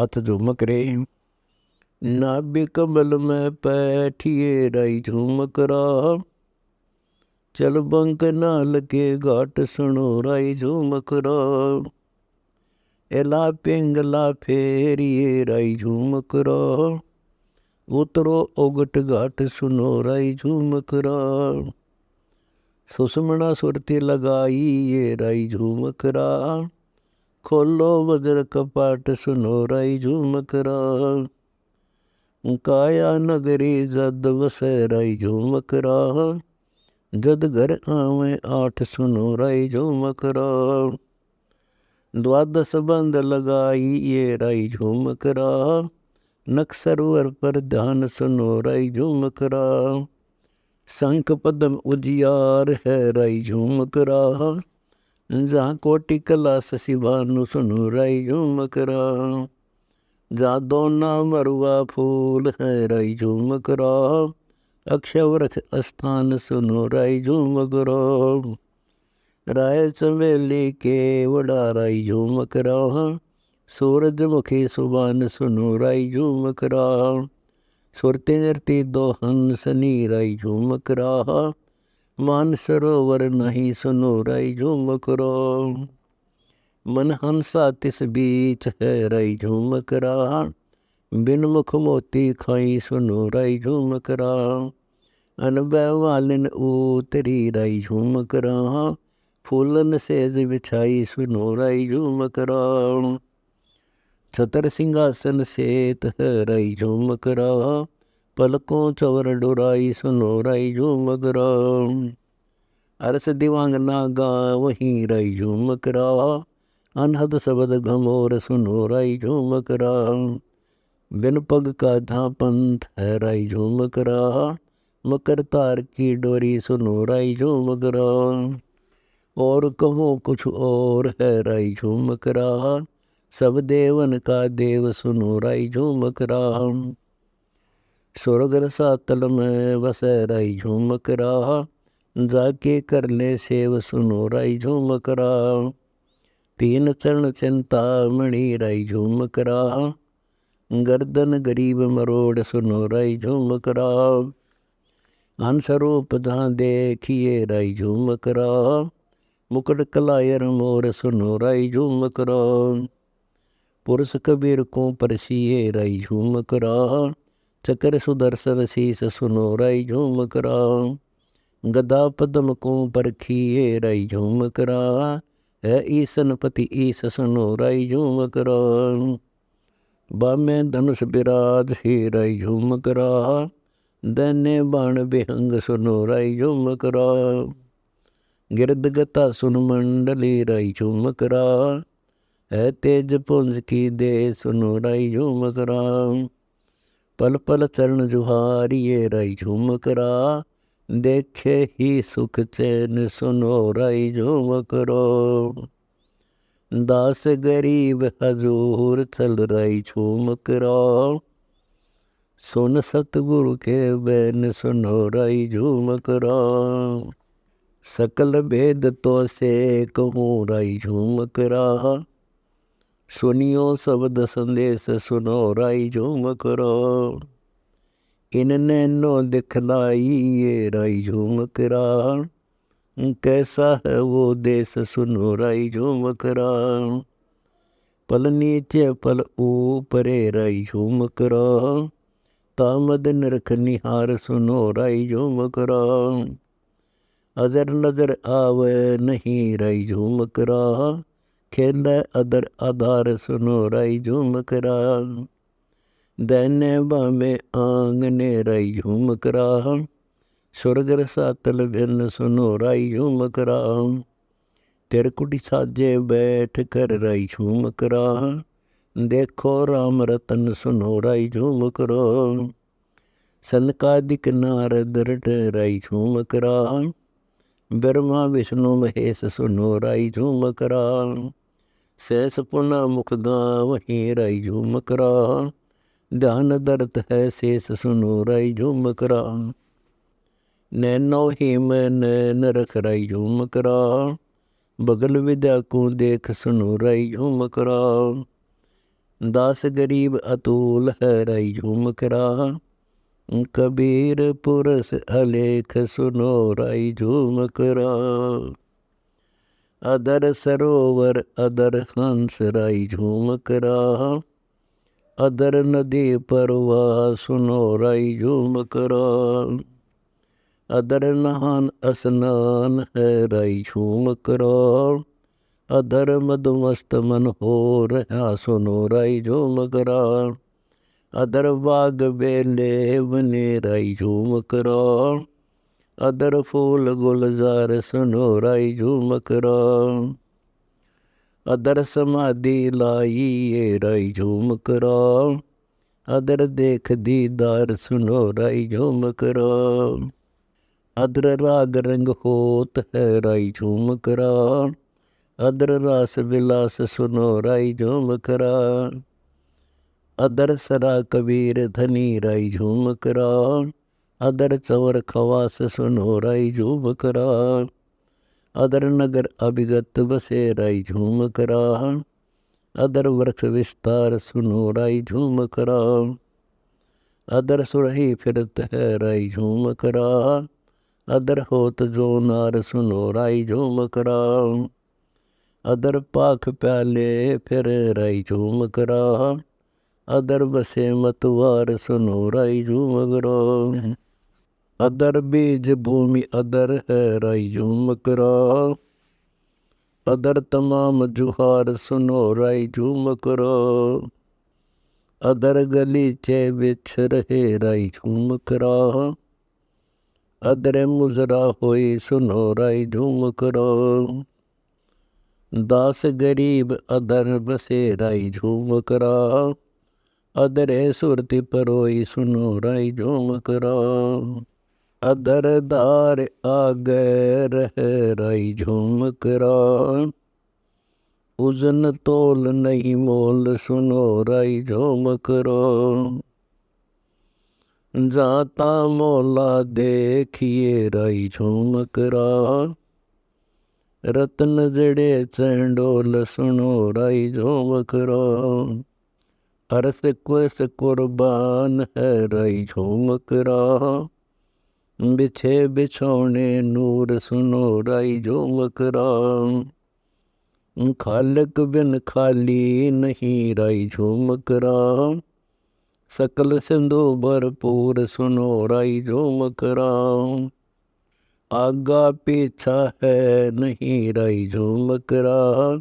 हथ झुमक रे। नाभि कमल में पैठिए राई झुमक रहा। चल बंक नाल के घाट सुनो राई झुमक रहा। एला पिंगला फेरिए राई झुमक रहा। उतरो ओगट घाट सुनो राई झुमक रहा। सुषमणा सुरती लगाई ये राई झुमक रहा। खोलो वज्र कपाट सुनो राई झुमक रहा। काया नगरी जद वसै राई झुमक रहा। जद घर आवे आठ सुनो राई झुमक रहा। द्वादश बंद लगाई ये राई झुमक रहा। नख सरोवर पर ध्यान सुनो राई झुमक रहा। शंख पद्म उजियार है राई झुमक रहा। जहाँ कोटि कला शशि भानु सुनो राई झुमक रहा। जहाँ दोना मरुआ फूल है राई झुमक रहा। अक्षय वृक्ष स्थान सुनो राई झुमक रहा। राय चमेली के वड़ा राई झुमक रहा। सूरजमुखी सुबान सुनो राई झुमक रहा। सुरती नृती दो हंसनी राई झुमक रहा। मान सरोवर नहीं सुनो राई झुमक रहा। मन हंसा तिस बीच है राई झुमक रहा। बिन मुख मोती खाई सुनो राई झुमक रहा। अनबै वालिन उतरी राई झुमक रहा। फूलन सेज बिछाई सुनो राई झुमक रहा। छतर सिंहासन सेत है राई झुमक रहा। पलकों चवर डुराई सुनो राई झुमक रहा। अरस दिवांगना गावहीं राई झुमक रहा। अनहद शब्द घमोर सुनो राई झुमक रहा। बिन पग का धा पंथ है राई झुमक रहा। मकर तार की डोरी सुनो राई झुमक रहा। और कहूँ कुछ और है राई झुमक रहा। सब देवन का देव सुनो राई झुमक रहा। स्वर्ग रसातल में वसै राई झुमक रहा। जाके कर ले सेव सुनो राई झुमक रहा। तीन चरण चिंता मणि राई झुमक रहा। गर्दन गरीब मरोड़ सुनो राई झुमक रहा। हंस रूप जहाँ देखिए राई झुमक रहा। मुकुट कलायर मोर सुनो राई झुमक रहा। पुरुष कबीर को परसिए राई झुमक रहा। चकर सुदर्शन शीस सुनो राई झुमक रहा। गदा पद्म को परखिए राई झुमक रहा। है ईसन पति ईस सुनो राई झुमक रहा। बामे धनुष विराज ही राई झुमक रहा। दैन्य बाण विहंग सुनो राई झुमक रहा। गिरद गता सुन मंडली राई झुमक रहा। है तेज पुंज की दे सुनो राई झुमक रहा। पल पल चरण जुहारिये राई झुमक रहा। देखे ही सुख चैन सुनो राई झुमक रहा। दास गरीब हजूर चल राई झुमक रहा। सुन सतगुरु के बैन सुनो राई झुमक रहा। सकल भेद तो से कहूँ राई झुमक रहा। सुनियो शब्द संदेश सुनो राई झुमक रहा। इन नैनो दिखलाई ये राई झुमक रहा। कैसा है वो देश सुनो राई झुमक रहा। पल नीचे पल ऊपरे राई झुमक रहा। तामद निरख निहार सुनो राई झुमक रहा। अजर नजर आवे नहीं राई झुमक रहा। खेल अदर आधार सुनो राई झुमक रहा। दैन्य बामे आंगने राई झुमक रहा। स्वर्ग रसातल भिन्न सुनो राई झुमक रहा। तिरकुटी साजे बैठ कर राई झुमक रहा। देखो राम रतन सुनो राई झुमक रहा। सनकादिक नारद रट राई झुमक रहा। ब्रह्मा विष्णु महेश सुनो राई झुमक रहा। सहस पुनः मुख गावहीं राई झुमक रहा। ध्यान दरत है शेष सुनो राई झुमक रहा। नैनो ही में नैन रख राई झुमक रहा। बगल विद्या को देख सुनो राई झुमक रहा। दास गरीब अतुल है राई झूमक राह। कबीर पुरस अलेख सुनो राई झूमक राह। अदर सरोवर अदर हंस राई झूमक राह। अदर नदी परवाह सुनो राई झूमक राह। अदर नहान स्नान है राई झूमक राह। अदर मदमस्त मन हो रहा सुनो राई झूमक राह। अदर बाग बेले बने राई झूमक राह। अदर फूल गुलजार सुनो राई झूमक राह। अदर समाधि लाई ये राई झूमक राह। अदर देख दीदार सुनो राई झूमक राह। अदर राग रंग होत है राई झूमक राह। अदर रास विलास सुनो राई झूमक राह। अदर सरा कबीर धनी राई झूमक राह। अदर चंवर खवास सुनो राई झूमक राह। अदर नगर अभिगत बसे राई झूमक राह। अदर वृक्ष विस्तार सुनो राई झूमक राह। अदर सुरही फिरत है राई झूमक राह। अदर होत जो नार सुनो राई झूमक राह। अदर पाख प्याले फिर राई झूमक राह। अदर बसे मतवार सुनो राई झूमक राह। अदर बीज भूमि अदर है राई झूमक राह। अदर तमाम जुहार सुनो राई झूमक राह। अदर गलीचे बिछ रहे राई झूमक राह। अदर मुजरा होई सुनो राई झूमक राह। दास गरीब अदर बसे राई झूमक राह। अदर सुरति परोई सुनो राई झूमक राह। अदर दार आगे रह राई झूमक राह। उजन तोल नहीं मोल सुनो राई झूमक राह। जाता मोला देखिए राई झूमक राह। रत्न जड़े चंडोल सुनो राई झूमक राह। अरस कुस कुर्बान है राई झूमक राह। बिछे बिछौने नूर सुनो राई झूमक राह। खालक बिन खाली नहीं राई झूमक राह। सकल सिंधु भरपूर सुनो राई झूमक राह। आगा पीछा है नहीं राई झूमक राह।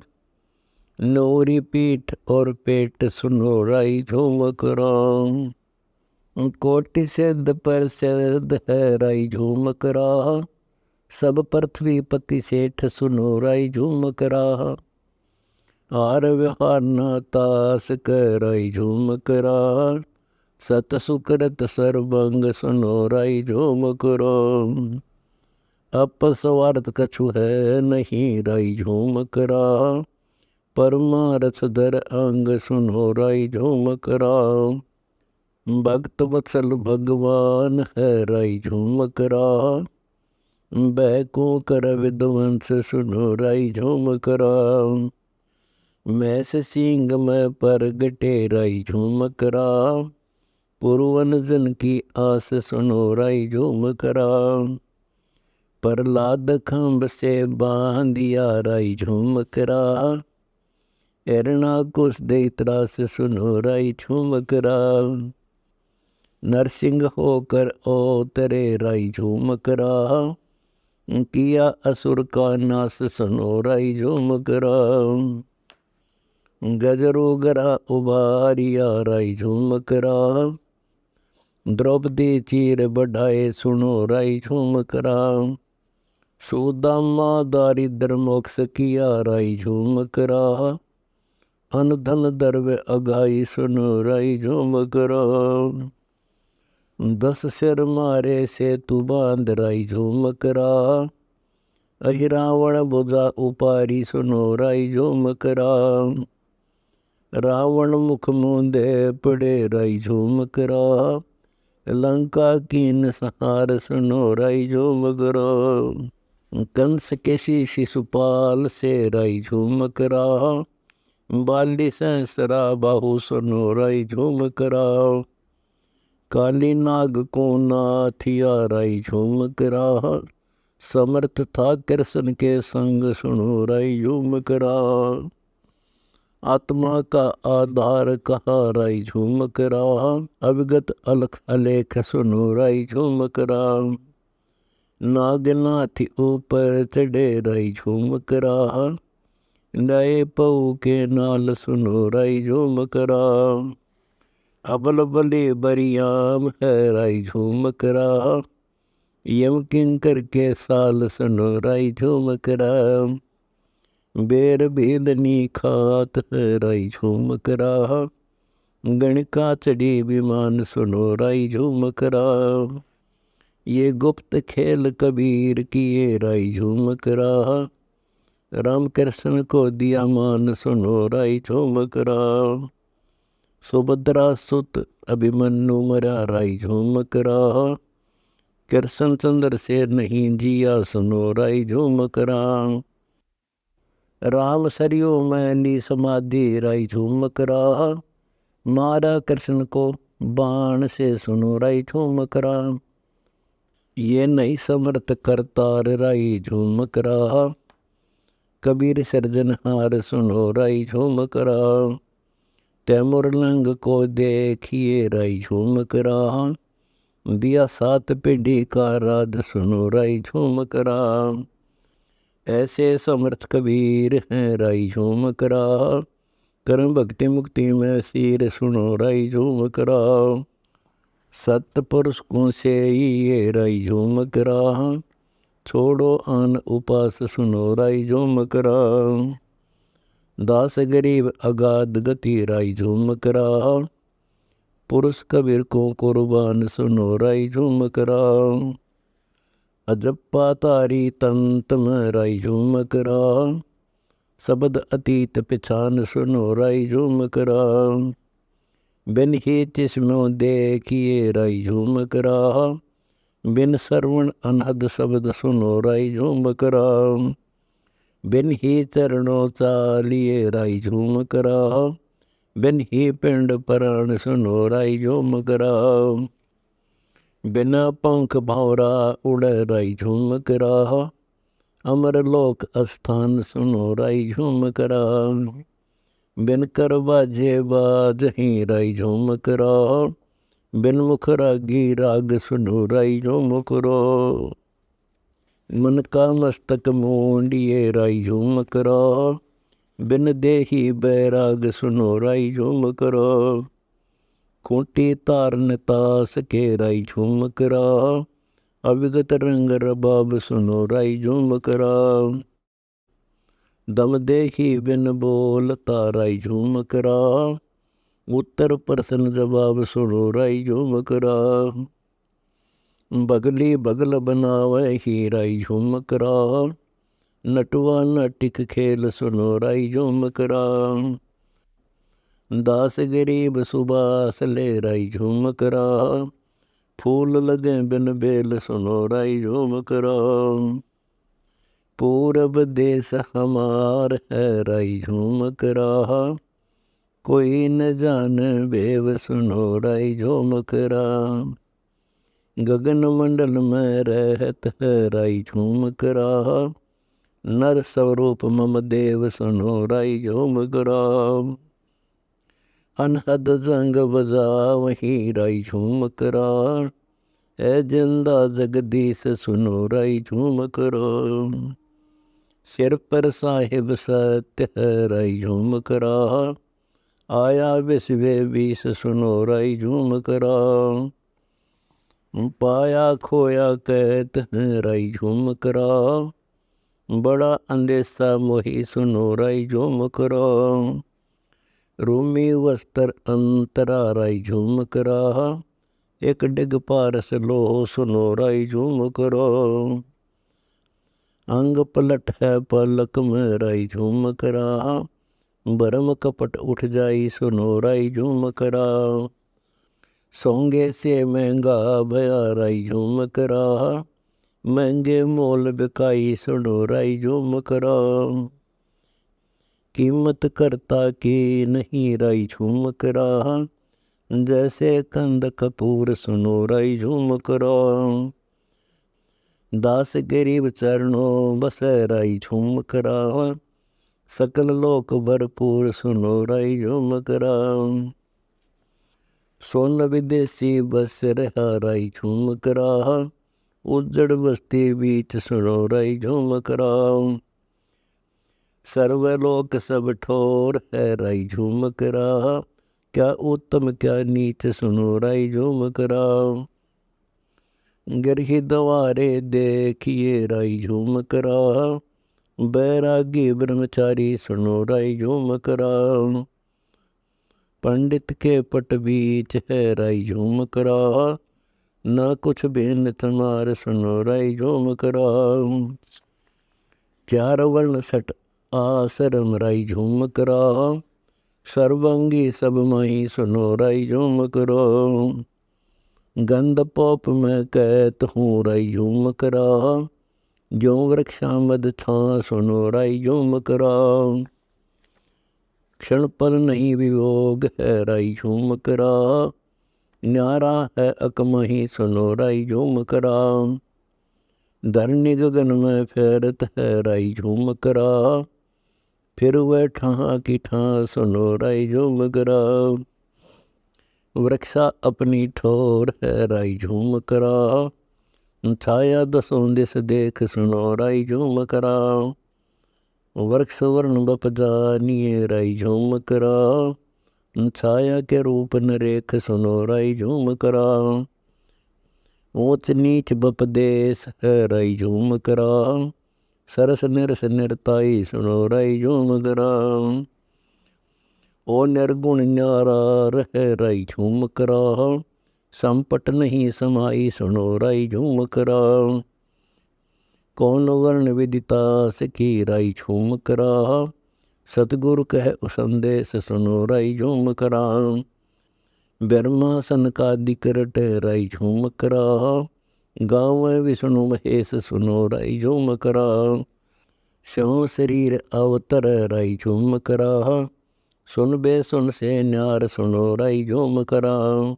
नोरी पीठ और पेट सुनो राई झूमक राह। कोटि सिद्ध पर सिद्ध है राई झूमक राह। सब पृथ्वी पति सेठ सुनो राई झूमक राह। हार व्यवहार न तास कर राई झूमक राह। सत सुकृत सर्वंग सुनो राई झूमक राह। अपस्वार्थ कछु है नहीं राई झूमक राह। परमारथ धर अंग सुनो राई झूमक राह। भक्त वत्सल भगवान है राई झूमक राह। बैकू कर विध्वंस सुनो राई झूमक राह। मैस सिंह में परगटे राई झूमक राह। पुरवन जन की आस सुनो राई झूमक राह। प्रहलाद खम्भ से बांधिया राई झूमक राह। एरना कुश दे त्रास सुनो राई झूमक राह। नरसिंह होकर ओतरे राई झूमक राह। किया असुर का नाश सुनो राई झूमक राह। गजरो गरा उबारिया राई झूमक राह। द्रौपदी चीर बढ़ाए सुनो राई झूमक राह। सुदामा दारिद्र मोक्ष किया राई झूमक राह। अनधन दर्व अगाई सुनो राई झूमक राह। 10 सिर मारे से तू बांध राई झूमक राह। अहिरावण बुझा उपारी सुनो राई झूमक राह। रावण मुख मूंदे पड़े राई झूमक राह। लंका कीन सहार सुनो राई झूमक राह। कंस के शिशुपाल से राई झूमक राह। बाली सहसरा बाहु सोनोराई झूम कराओ। काली नाग को नाथिया राई झूम करा। समर्थ था कृष्ण के संग सुनो राई झूम करा। आत्मा का आधार कहा राई झूम करा। अविगत अलख अलेख सुनो राई झूम करा। नागनाथी ऊपर चढ़े राई झूम करा। नए पऊ के नाल सुनो राई झूम करा। अबल बले बरियाम है राई झूम करा। यम किंकर के साल सुनो राई झूम करा। बेर बेदनी खात है राई झूम करा। गणका चढ़ी विमान सुनो राई झूम करा। ये गुप्त खेल कबीर किए राई झूम करा। राम कृष्ण को दिया मान सुनो राई झूम करा। सुभद्रा सुत अभिमन्यु मरा राई झूम करा। कृष्ण चंद्र से नहीं जिया सुनो राई झूम करा। राम सरियो मैनी समाधि राई झूम करा। मारा कृष्ण को बाण से सुनो राई झूम करा। ये नहीं समर्थ करतार राई झूम करा। कबीर सृजनहार सुनो राई झूम करा। तैमुर लंग को देखिए राई झूम करा। दिया सात पीढ़ी का राध सुनो राई झूम करा। ऐसे समर्थ कबीर हैं राई झूम करा। कर्म भक्ति मुक्ति में सीर सुनो राई झूम करा। सतपुरुष को से ये राई झूम करा। छोड़ो आन उपास सुनो राई झूम करा। दास गरीब अगाध गति राई झूम करा। पुरुष कबीर को कुर्बान सुनो राई झूम करा। अजप्पा तारी तंत में राई झूम करा। शब्द अतीत पिछान सुनो राई झूम करा। बिन ही तिस्मो देखिए राई झूम करा। बिन श्रवण अनहद शब्द सुनो राई झूम करा। बिन ही चरणों चालिए राई झूम करा। बिन ही पिंड प्राण सुनो राई झूम करा। बिना पंख भौरा उड़ राई झूम करा। अमर लोक स्थान सुनो राई झूम करा। बिन कर बाजे बाज ही राई झूम करा। बिन मुख रागी राग सुनो राई झूम करो। मन का मस्तक मोंडिए राई झूम करा। बिन देही बैराग सुनो राई झूम करो। खूंटी तारन तास के राई झूम करा। अविगत रंग रबाब सुनो राई झूम करा। दम देही बिन बोलता राई झूम करा। उत्तर प्रश्न जवाब सुनो राई झूम करा। बगली बगल बनावे ही राई झूम करा। नटवा नाटिक खेल सुनो राई झूम करा। दास गरीब सुबास ले राई झूम करा। फूल लगे बिन बेल सुनो राई झूम करा। पूरब देश हमार है राई झूम करा। कोई न जान बेव सुनो राई झूम करा। गगन मंडल में रहत है राई झूम करा। नर स्वरूप मम देव सुनो राई झूम करा। अनहद जंग बजा वही राई झूम करा। है जिंदा जगदीश सुनो राई झूम करो। सिर पर साहिब सत्य है राई झूम करा। आया विश्व बीस सुनो राई झूम करा। पाया खोया कहत है राई झूम करा। बड़ा अंदेशा मोही सुनो राई झूम करा। रूमी वस्त्र अंतरा राई झूम करा। एक डिग पारस लो सुनो राई झूम करो। अंग पलट है पलक में राई झूम करा। भरम कपट उठ जाई सुनो राई झूम करा। सोंगे से महंगा भया राई झूम करा। महंगे मोल बिकाई सुनो राई झूम करा। कीमत करता की नहीं राई झूमक रहा, जैसे कंद कपूर सुनो राई झूमक रहा। दास गरीब चरणों बसै राई झूमक रहा, सकल लोक भरपूर सुनो राई झूमक रहा। सोन विदेशी बस रहा राई झूमक रहा, उजड़ बस्ती बीच सुनो राई झूमक रहा। सर्वलोक सब ठोर है राई झूमक रहा, क्या उत्तम क्या नीच सुनो राई झूमक रहा। गिरहि द्वारे देखिए राई झूमक रहा, बैरागी ब्रह्मचारी सुनो राई झूमक रहा। पंडित के पट बीच है राई झूमक रहा, न कुछ बेन तुम्हार सुनो राई झूमक रहा। चार वर्ण सट आश्रम राई झूमक रहा, सर्वंगी सब माही सुनो राई झूमक रहा। गंध पोप में कहत हूँ राई झूमक रहा, जो वृक्षामद था सुनो राई झूमक रहा। क्षण पर नहीं वियोग है राई झूमक रहा, न्यारा है अकमही सुनो राई झूमक रहा। धरनी गगन में फेरत है राई झूमक रहा, फिर वह ठहा की ठा सुनो राई झूमक रहा। वृक्षा अपनी ठोर है राई झूमक रहा, छाया दसों दिस देख सुनो राई झूमक रहा। वृक्ष वर्ण बप जानिए राई झूमक रहा, छाया के रूप नरेख सुनो राई झूमक रहा। ऊंच नीच बप देश है राई झूमक रहा, सरस निरस निरताई सुनो राई झूमक रहा। ओ निर्गुण न्यारा रह राई झूमक रहा, संपट नहीं समाई सुनो राई झूमक रहा। कौन वर्ण विदिता सकी राई झूमक रहा, सतगुरु कह संदेश सुनो राई झूमक रहा। ब्रह्मासन का दिकरट राई झूमक रहा, गाँव विष्णु महेश सुनो राई झूमक रहा। शव शरीर अवतर राई झूमक रहा, सुन बे सुन से न्यार सुनो राई झूमक रहा।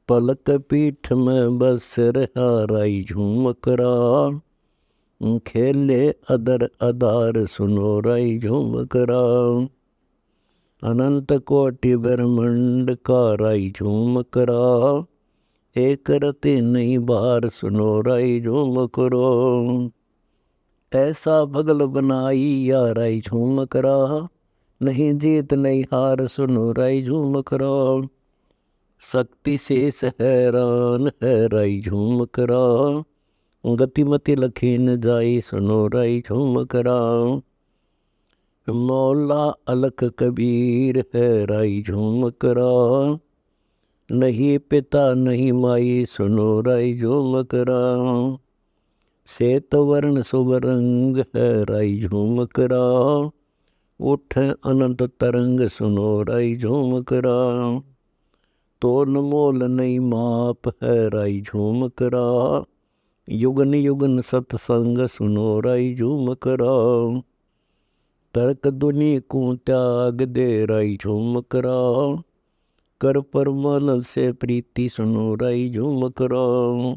पलक पीठ में बस रहा राई झूमक रहा, खेले अदर अदार सुनो राई झूमक रहा। अनंत कोटि ब्रह्मंड का राई झूमक रहा, एक रति नहीं बार सुनो राई झूमक रहा। ऐसा भगल बनाई या राई झूमक रहा, नहीं जीत नहीं हार सुनो राई झूमक रहा। शक्ति शेष हैरान है राई झूमक रहा, गतिमति लखीन जाई सुनो राई झूमक रहा। मौला अलख कबीर है राई झूमक रहा, नहीं पिता नहीं माई सुनो राई झूमक रहा। श्वेत वर्ण शुभ रंग है राई झूमक रहा, उठ अनंत तरंग सुनो राई झूमक रहा। तोल मोल नहीं माप है राई झूमक रहा, युगन युगन सत्संग सुनो राई झूमक रहा। तर्क दुनि को त्याग दे राई झूमक रहा, कर परमानंद से प्रीति सुनो राई झूमक रहा।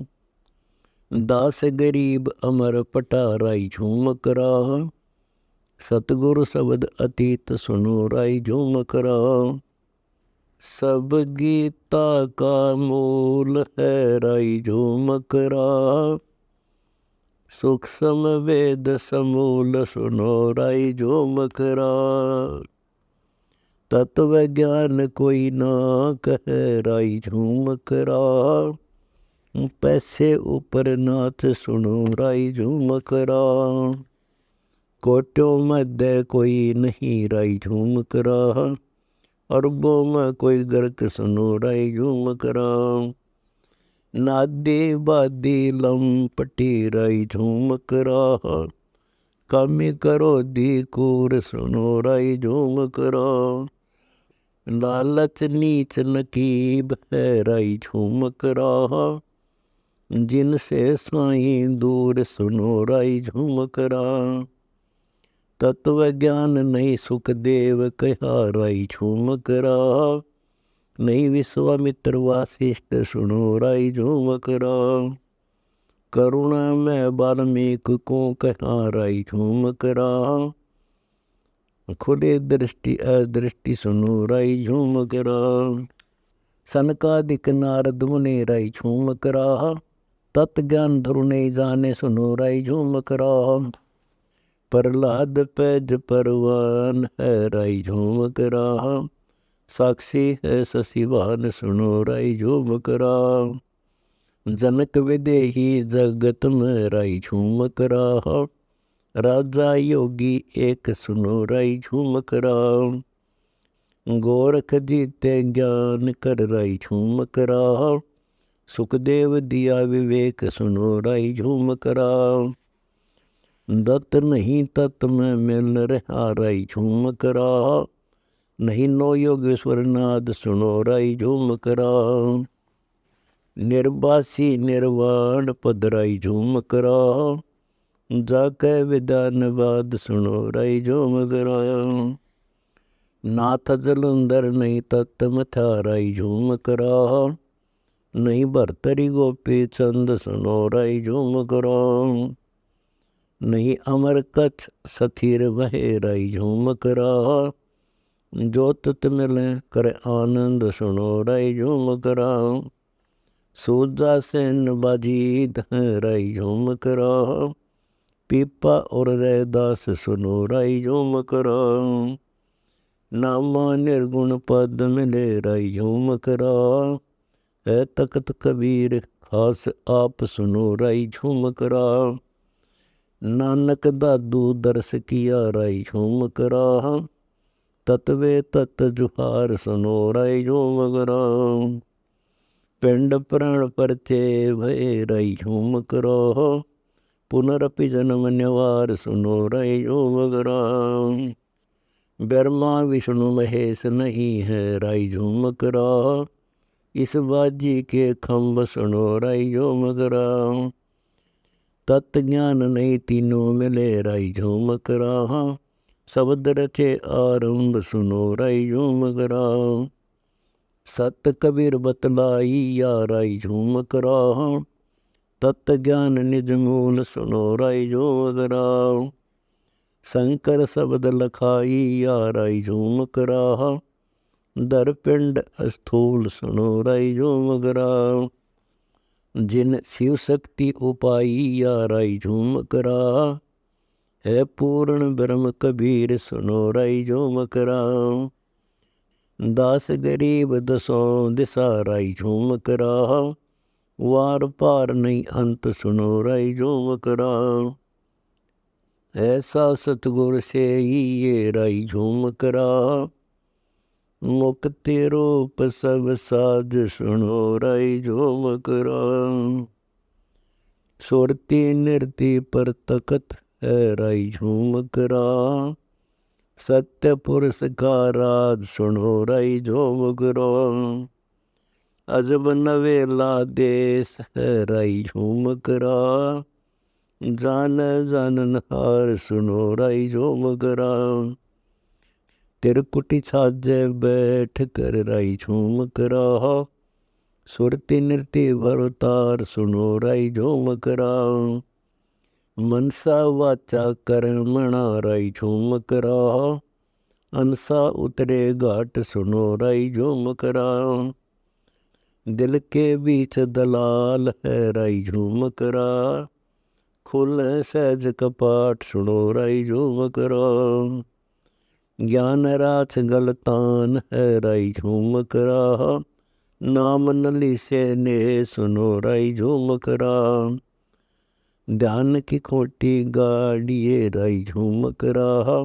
दास गरीब अमर पटा राई झूमक रहा, सतगुरु शब्द अतीत सुनो राई झूमक रहा। सब गीता का मूल है राई झूमक रहा, सूक्ष्म वेद समूल सुनो राई झूमक रहा। तत्व ज्ञान कोई ना कहे राई झूमक रहा, पैसे ऊपर नाथ सुनो राई झूमक रहा। कोटों मध्य कोई नहीं राई झूमक रहा, अरबों में कोई गर्क सुनो राई झूमक रहा। नादी बादी लंपटी राई झूमक रहा, कमी करो दी कूर सुनो राई झूमक रहा। लालच नीच नकीब है राई झूमक रहा, जिनसे साईं दूर सुनो राई झूमक रहा। तत्व ज्ञान नहीं सुखदेव कहा राई झूम करा। नहीं विश्वामित्र वासिष्ठ सुनो राई झूम करा। करुणा में वाल्मीकि को कहा राई झूम करा। खुले दृष्टि अदृष्टि सुनो राई झूम करा। सनकादिक नारद मुनि राई झूम करा। तत्ज्ञान धरु नहीं जाने सुनो राई झूम करा। प्रहलाद पैज परवान है राई झूम करा। साक्षी है शशिवान सुनो राई झूम करा। जनक विदेही जगत में राई झूम करा। राजा योगी एक सुनो राई झूम करा। गोरख जीते ज्ञान कर राई झूम करा। सुखदेव दिया विवेक सुनो राई झूम करा। दत्त नहीं तत् में मिल रहा राई झूम करा। नहीं नो योगेश्वर नाद सुनो राई झूम करा। निर्वासी निर्वाण पद राई झूम करा। जाके विधानवाद सुनो राई झूम करा। नाथ जलंधर नहीं तत्त मथा राई झूम करा। नहीं भरतरी गोपी चंद सुनो राई झूम करा। नहीं अमर कच्छ सथीर वहे राई झूम करा। जो तत मिले कर आनंद सुनो राई झूम करा। सूजा सेन बाजीत राई झूम करा। पीपा और रैदास सुनो राई झूम करा। नामा निर्गुण पद मिले राई झूम करा। है तख्त कबीर खास आप सुनो राई झूम करा। नानक दादू दर्श किया राई झूम करा। तत्वे तत् जुहार सुनो राई झूम करा। पिंड प्राण परथे भय राई झूम करा। पुनरपि जन्म निवार सुनो राई झूम करा। ब्रह्मा विष्णु महेश नहीं है राई झूम करा। इस बाजी के खम्भ सुनो राई झूम करा। तत्व ज्ञान नहीं तीनों मिले राई झूम करा। शब्द रचे आरंभ सुनो राई झूम करा। सत कबीर बतलाई या राई झूम करा। तत्व ज्ञान निज मूल सुनो राई झूम करा। शंकर शब्द लखाई या राई झूम करा। दर पिंड स्थूल सुनो राई झूम करा। जिन शिव शक्ति उपाई या राई झूम करा। है पूर्ण ब्रह्म कबीर सुनो राई झूम करा। दास गरीब दसों दिशा राई झूम करा। वार पार नहीं अंत सुनो राई झूम करा। ऐसा सतगुर से ये राई झूम करा। मुक्ति रूप सब साज सुनो राई झूम करा। सुरती नृति पर तकत है राई झूम करा। सत्य पुरुष का राज सुनो राई झूम करा। अजब नवेला देश है राई झूम करा। जान जानन हार सुनो राई झूम करा। तिरकुटी छाजे बैठ कर राई झूम करा। सुरती नृत्य भरतार सुनो राई झूम करा। मनसा वाचा कर्मणा राई झूम करा। अनसा उतरे घाट सुनो राई झूम करा। दिल के बीच दलाल है राई झूम करा। खुल सहज कपाट सुनो राई झूम करा। ज्ञान राछ गलतान है राई झूम करा। नाम नली से ने सुनो राई झूम करा। ध्यान की खोटी गाड़िए राई झूम करा।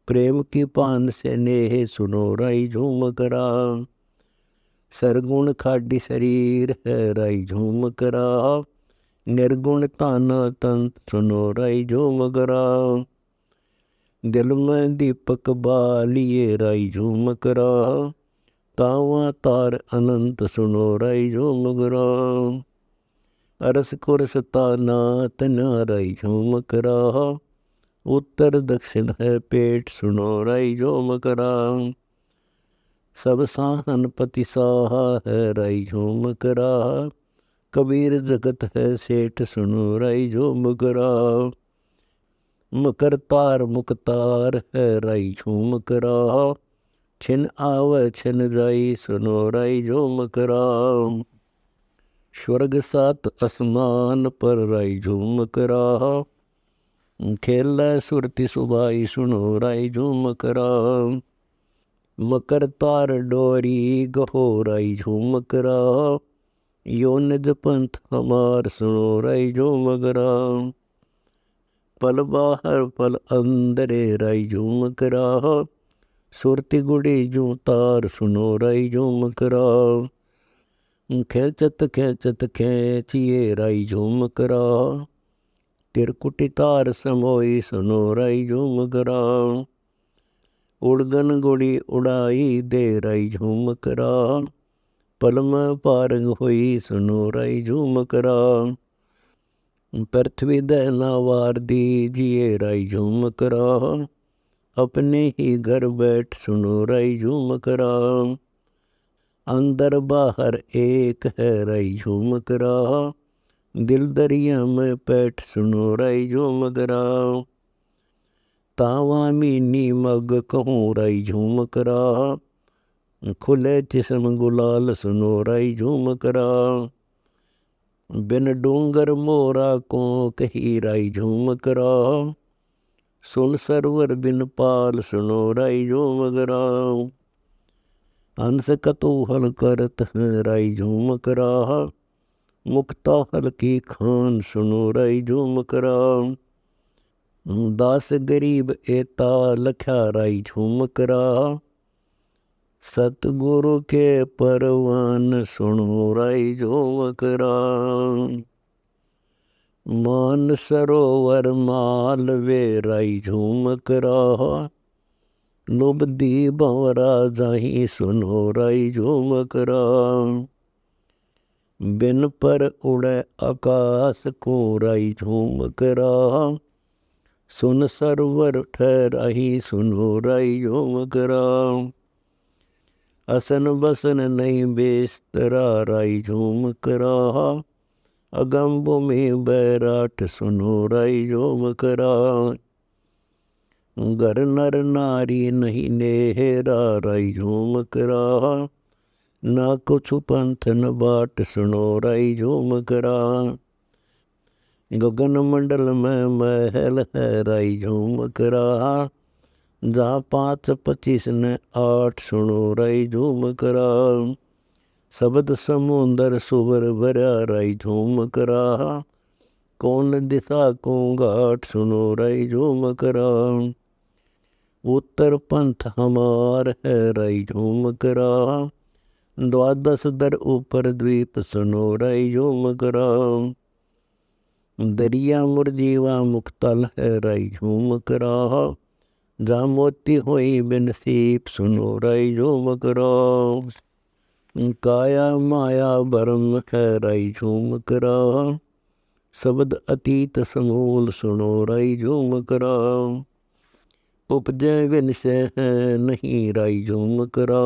प्रेम की पान से नेह सुनो राई झूम करा। सरगुण खाडी शरीर है राई झूम करा। निर्गुण ताना तंत सुनो राई झूम करा। दिल में दीपक बालिए राई झूम करा। तावा तार अनंत सुनो राई झूम करा। अरस कुरस ताना तना राई झूम करा। उत्तर दक्षिण है पेट सुनो राई झूम करा। सब साहन पति साहा है राई झूम करा। कबीर जगत है सेठ सुनो राई झूम करा। मकर तार मुकतार है राई झूम करा। छिन आव छिन जाई सुनो राई झूम करा। स्वर्ग सात असमान पर राई झूम करा। खेल सुरति सुबाई सुनो राई झूम करा। मकर तार डोरी गहो राई झूम करा। यो निज पंथ हमार सुनो राई झूम करा। पल बाहर पल अंदरे राई झूम करा। सुरति गुड़ी जू तार सुनो राई झूम करा। खेचत खेचत खेचिए राई झूम करा। तिरकुटी तार समोई सुनो राई झूम करा। उड़गन गुड़ी उड़ाई दे राई झूम करा। पलम पारंग होई सुनो राई झूम करा। पृथ्वी दहना वार दी जिए राई झूम करा। अपने ही घर बैठ सुनो राई झूम करा। अंदर बाहर एक है राई झूम करा। दिल दरिया में पैठ सुनो राई झूम करा। तावा मीनी मग कहूँ राई झूम करा। खुले जिस्म गुलाल सुनो राई झूम करा। बिन डूंगर मोरा को कही राई झूम करा। सुन सरवर बिन पाल सुनो राई झूम करा। हंस कतूहल करत राई झूम करा। मुक्ता हल की खान सुनो राई झूम करा। दास गरीब एता लख्या राई झूम करा। सतगुरु के परवान सुनो राई झूम करा। मान सरोवर माल वे राई झूम करा। लुबदी भंवरा जाही सुनो राई झूम करा। बिन पर उड़े आकाश को राई झूम करा। सुन सरवर ठहराही सुनो राई झूम करा। असन बसन नहीं बेस्तरा राई झूम करा। अगम भूमि बैराट सुनो राई झूम करा। घर नर नारी नहीं नेहरा राई झूम करा। ना कुछ पंथ न बाट सुनो राई झूम करा। गगन मंडल में महल है राई झूम करा। जहाँ 5 25 ने 8 सुनो राई झूम करा। शब्द समुंदर सुवर भरा राई झूम करा। कौन दिशा को घाट सुनो राई झूम करा। उत्तर पंथ हमार है राई झूम करा। 12 दर ऊपर द्वीप सुनो राई झूम करा। दरिया मुरजीवा मुक्तल है राई झूम करा। जा मोती होई बिन सीप सुनो राई झूम करा। काया माया ब्रह्म है राई झूम करा। शब्द अतीत समूल सुनो राई झूम करा। उपजे विनसे है नहीं राई झूम करा।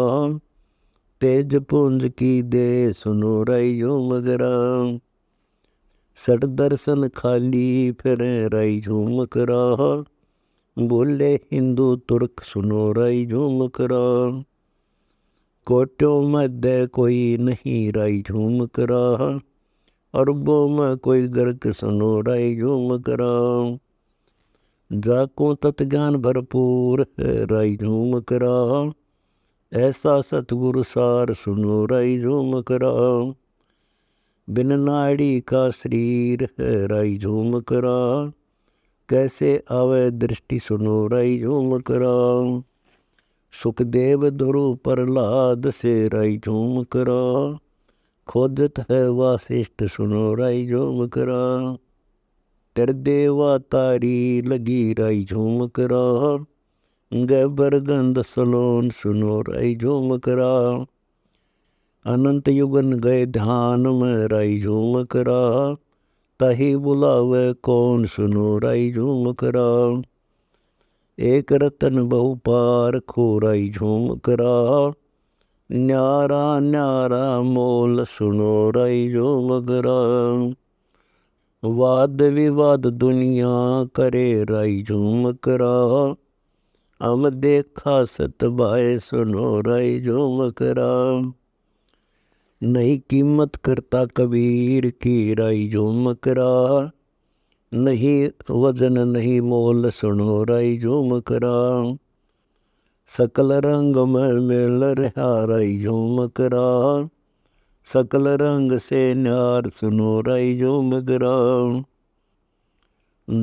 तेज पुंज की दे सुनो राई झूम करा। सट दर्शन खाली फिरे राई झूम करा। बोले हिंदू तुर्क सुनो राई झूम करा। कोटों मध्य कोई नहीं राई झूम करा। अरबों में कोई गर्क सुनो राई झूम करा। जाको तत्ज्ञान भरपूर है राई झूम करा। ऐसा सतगुरु सार सुनो राई झूम करा। बिन नाड़ी का शरीर है राई झूम करा। कैसे आवे दृष्टि सुनो राई झूम करा। सुखदेव ध्रुव प्रहलाद से राई झूम करा। खोजत है वासिष्ठ सुनो राई झूम करा। तेर देवा तारी लगी राई झूम करा। गैबर गंध सलोन सुनो राई झूम करा। अनंत युगन गए ध्यान में राई झूम करा। तही बुलावे कौन सुनो राई झूम करा। एक रतन बहु पार खोराई झूम करा, न्यारा न्यारा मोल सुनो राई झूम करा। वाद विवाद दुनिया करे राई झूम करा, हम देखा सतबाए सुनो राई झूम करा। नहीं कीमत करता कबीर की राई झूम करा, नहीं वजन नहीं मोल सुनो राई झूम करा। सकल रंग में मिल रहा राई झूम करा, सकल रंग से न्यार सुनो राई झूम करा।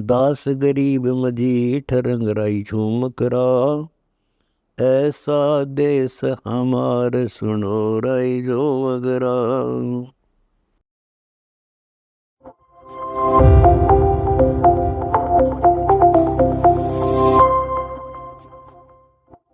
दास गरीब मजीठ रंग राई झूम करा, ऐसा देश हमार सुनो राई झूम करा।